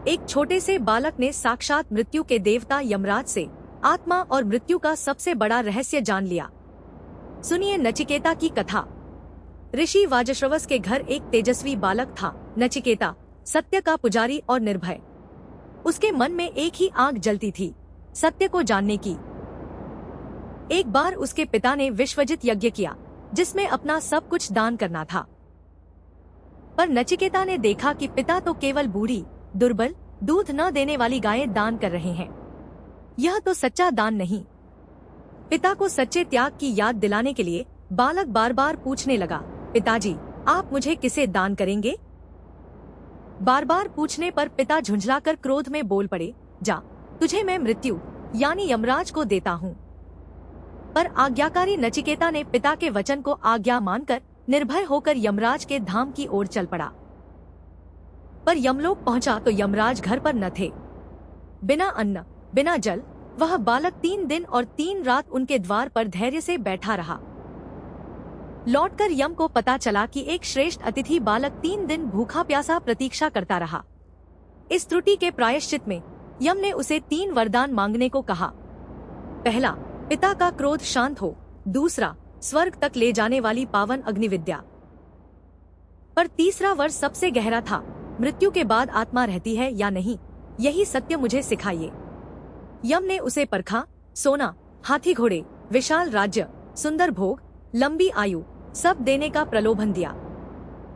एक छोटे से बालक ने साक्षात मृत्यु के देवता यमराज से आत्मा और मृत्यु का सबसे बड़ा रहस्य जान लिया। सुनिए नचिकेता की कथा। ऋषि वाजश्रवस के घर एक तेजस्वी बालक था, नचिकेता, सत्य का पुजारी और निर्भय। उसके मन में एक ही आग जलती थी, सत्य को जानने की। एक बार उसके पिता ने विश्वजित यज्ञ किया, जिसमें अपना सब कुछ दान करना था। पर नचिकेता ने देखा कि पिता तो केवल बूढ़ी, दुर्बल, दूध न देने वाली गायें दान कर रहे हैं। यह तो सच्चा दान नहीं। पिता को सच्चे त्याग की याद दिलाने के लिए बालक बार बार पूछने लगा, पिताजी, आप मुझे किसे दान करेंगे? बार बार पूछने पर पिता झुंझलाकर क्रोध में बोल पड़े, जा, तुझे मैं मृत्यु यानी यमराज को देता हूँ। पर आज्ञाकारी नचिकेता ने पिता के वचन को आज्ञा मानकर निर्भय होकर यमराज के धाम की ओर चल पड़ा। पर यमलोक पहुंचा तो यमराज घर पर न थे। बिना अन्न, बिना जल वह बालक 3 दिन और 3 रात उनके द्वार पर धैर्य से बैठा रहा। लौटकर यम को पता चला कि एक श्रेष्ठ अतिथि बालक 3 दिन भूखा प्यासा प्रतीक्षा करता रहा। इस त्रुटि के प्रायश्चित में यम ने उसे 3 वरदान मांगने को कहा। पहला, पिता का क्रोध शांत हो। दूसरा, स्वर्ग तक ले जाने वाली पावन अग्निविद्या। पर तीसरा वर सबसे गहरा था, मृत्यु के बाद आत्मा रहती है या नहीं, यही सत्य मुझे सिखाइए। यम ने उसे परखा, सोना, हाथी घोड़े, विशाल राज्य, सुंदर भोग, लंबी आयु सब देने का प्रलोभन दिया।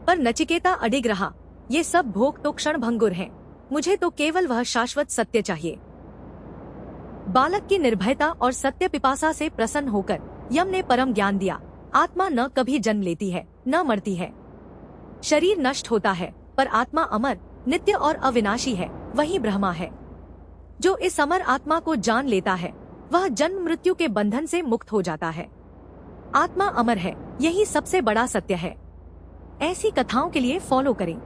पर नचिकेता अडिग रहा, ये सब भोग तो क्षण भंगुर हैं, मुझे तो केवल वह शाश्वत सत्य चाहिए। बालक की निर्भयता और सत्य पिपासा से प्रसन्न होकर यम ने परम ज्ञान दिया, आत्मा न कभी जन्म लेती है, न मरती है। शरीर नष्ट होता है, पर आत्मा अमर, नित्य और अविनाशी है, वही ब्रह्मा है। जो इस अमर आत्मा को जान लेता है, वह जन्म मृत्यु के बंधन से मुक्त हो जाता है। आत्मा अमर है, यही सबसे बड़ा सत्य है। ऐसी कथाओं के लिए फॉलो करें